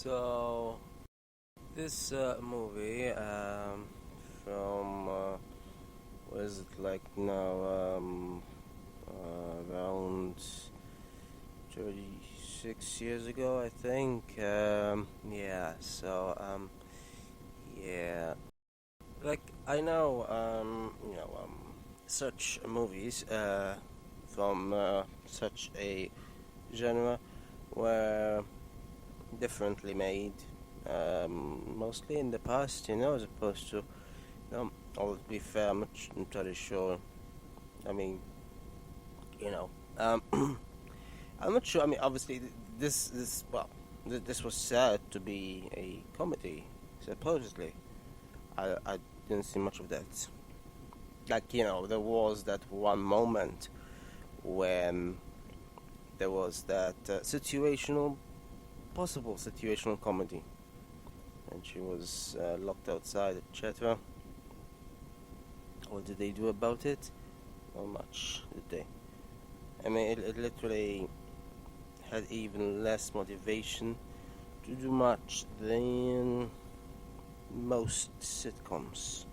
So this movie from what is it like now? Around 36 years ago, I think. Yeah. Yeah. Like I know, such movies from such a genre were differently made, mostly in the past, as opposed to, I'll be fair, I'm totally sure. I mean, you know, um, I'm not sure. I mean, obviously, this was said to be a comedy, supposedly. I didn't see much of that. Like, there was that one moment when there was that possible situational comedy, and she was locked outside, etc. What did they do about it? Not much, did they? I mean, it literally had even less motivation to do much than most sitcoms.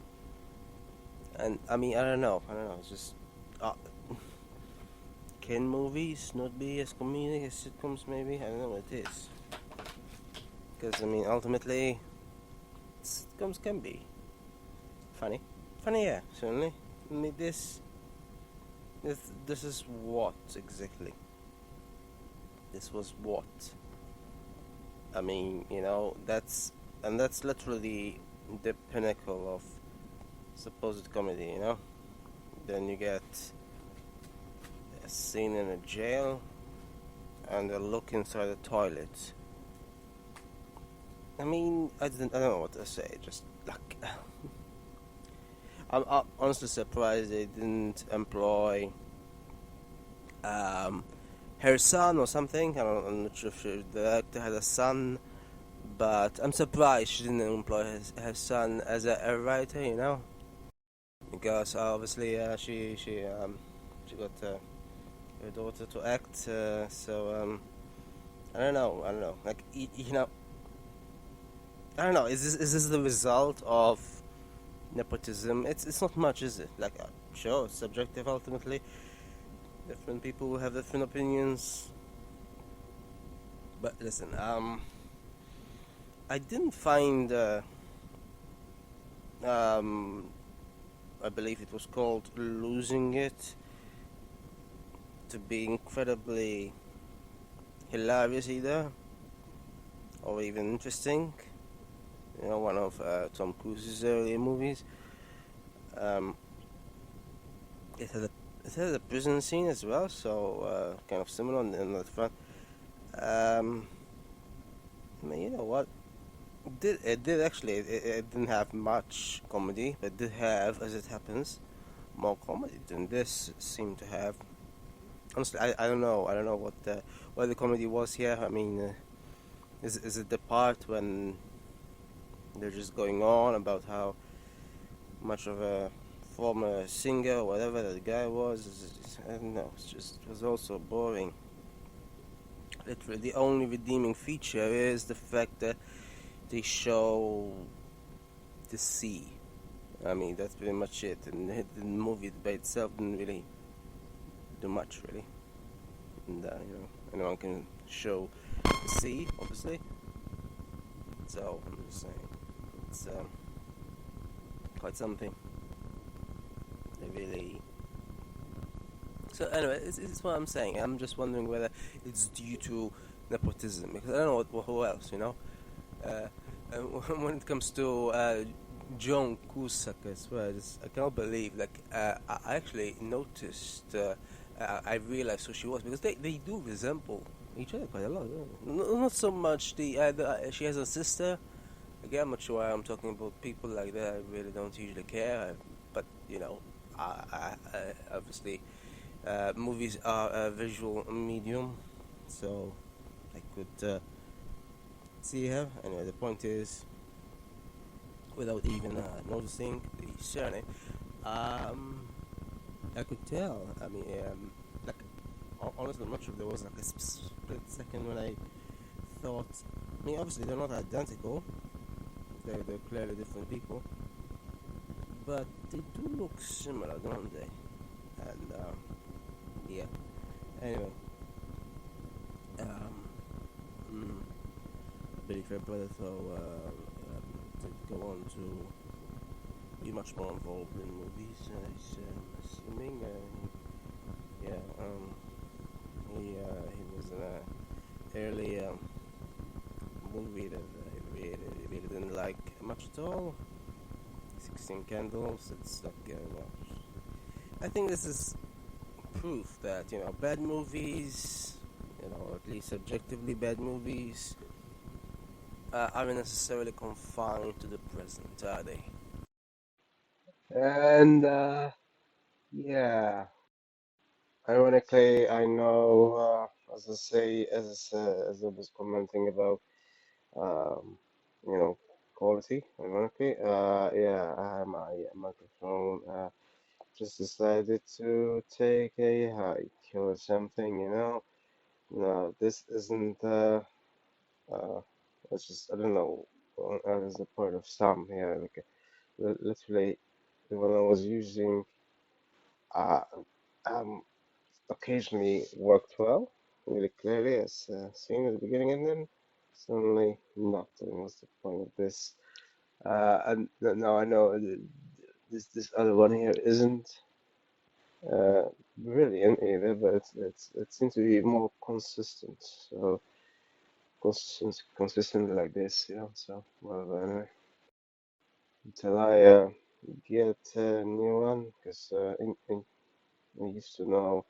And I mean, I don't know. It's just uh, can movies not be as comedic as sitcoms? Maybe I don't know what it is. Because I mean, ultimately, sitcoms can be funny, yeah, certainly. I mean, this is what exactly? This was what? I mean, that's literally the pinnacle of supposed comedy. Then you get a scene in a jail and a look inside the toilet. I mean, I don't know what to say. Just like, I'm honestly surprised they didn't employ her son or something. I'm not sure if the actor had a son, but I'm surprised she didn't employ her son as a writer. Because obviously she got her daughter to act. So I don't know. Like I don't know. Is this the result of nepotism? It's not much, is it? Like sure, it's subjective ultimately. Different people will have different opinions. But listen, I didn't find I believe it was called Losing It to be incredibly hilarious either, or even interesting. One of Tom Cruise's earlier movies. Um, it had a prison scene as well, so kind of similar on that front. I mean, you know what? It did actually. It didn't have much comedy, but it did have, as it happens, more comedy than this seemed to have. Honestly, I don't know. I don't know what the comedy was here. I mean, is it the part when they're just going on about how much of a former singer or whatever that guy was? I don't know. It was also boring. Literally, the only redeeming feature is the fact that they show the sea. I mean, that's pretty much it. And the movie by itself didn't really do much, really. And anyone can show the sea, obviously. So I'm just saying, it's quite something. They really. So anyway, it's what I'm saying. I'm just wondering whether it's due to nepotism, because I don't know who else. And when it comes to John Cusack as well, I cannot believe. Like, I actually noticed. I realized who she was because they do resemble each other quite a lot. Not so much she has a sister. Again, I'm not sure why I'm talking about people like that. I really don't usually care. But obviously, movies are a visual medium, so I could see her. Anyway, the point is, without even noticing the surname, I could tell. I mean, like honestly, I'm not sure if there was like a split second when I thought I mean, obviously they're not identical. They're clearly different people, but they do look similar, don't they? And yeah. Anyway, um, mm, Billy Fair brother, though, did go on to be much more involved in movies. He's assuming, yeah, he was in a early movie that he really didn't like much at all. 16 Candles. It's like, well, I think this is proof that bad movies, at least subjectively bad movies, aren't necessarily confined to the present, are they? And yeah, ironically, I know, as I was commenting about, um, you know, quality. Ironically, yeah, I have my microphone. Just decided to take a hike or something. No, this isn't. Uh, it's just I don't know. As a part of some here, like literally, when I was using. Uh, um, occasionally worked well, really clearly, as seen at the beginning, and then suddenly not. And what's the point of this? And now I know this other one here isn't uh, brilliant either, but it seems to be more consistent. So consistent like this, So whatever. Anyway, until I get a new one, because I used to know.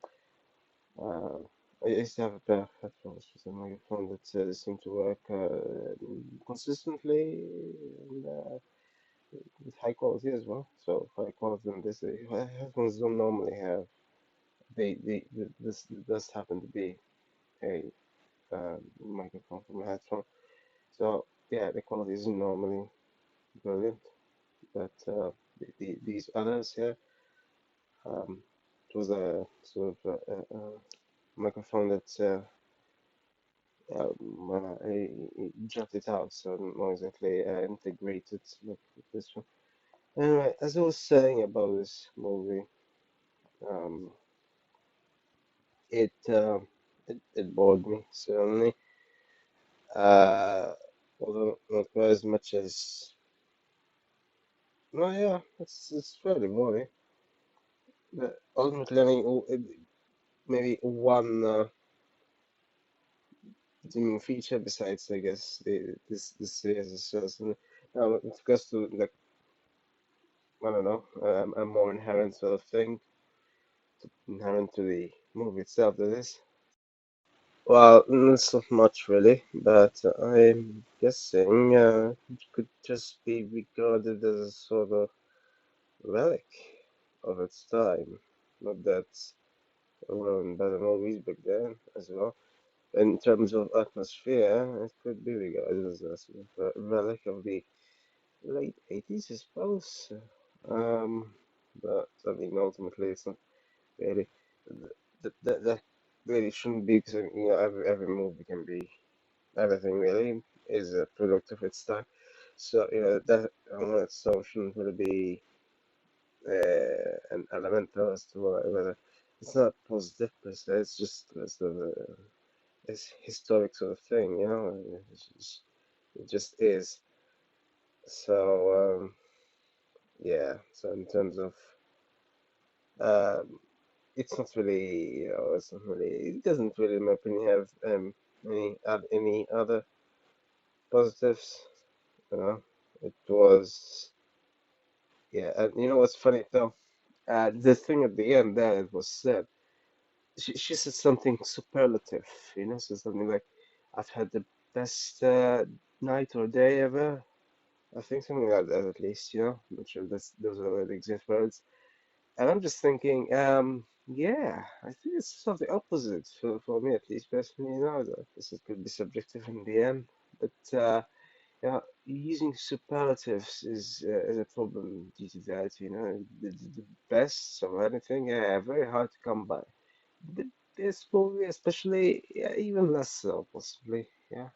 Uh, I used to have a pair of headphones with a microphone that seemed to work consistently and with high quality as well. So high quality than this. Headphones don't normally have. This does happen to be a microphone from a headphone. So yeah, the quality isn't normally brilliant, but these others here, it was a sort of microphone that I jumped it out, so not exactly integrated with this one. Anyway, as I was saying about this movie, um, it bored me certainly. Uh, although not quite as much as well, yeah, it's fairly boring. But ultimately, I mean, maybe one redeeming feature besides, I guess, this series is just now it goes to like I don't know, a more inherent sort of thing inherent to the movie itself, that is. Well, it's not much really, but I'm guessing it could just be regarded as a sort of relic of its time. Not that there weren't better movies back then as well. In terms of atmosphere, it could be regarded as a sort of a relic of the late 80s, I suppose. Um, but I mean, ultimately, it's not really. That really shouldn't be because every movie can be everything really is a product of its time. So that on its own shouldn't really be an element as to whether it's not positive per se. It's just sort of it's historic sort of thing, it just is. So yeah. So in terms of um, it's not really, it's not really, it doesn't really, in my opinion, have any other positives. You know, it was, yeah. And you know what's funny though? The thing at the end there it was said. She said something superlative. So something like, "I've had the best night or day ever." I think something like that at least. I'm not sure if those are the exact words. And I'm just thinking, yeah, I think it's sort of the opposite for me at least personally. This could be subjective in the end, but using superlatives is a problem due to that. The best of anything, yeah, very hard to come by. Th- This movie, especially, yeah, even less so, possibly. Yeah.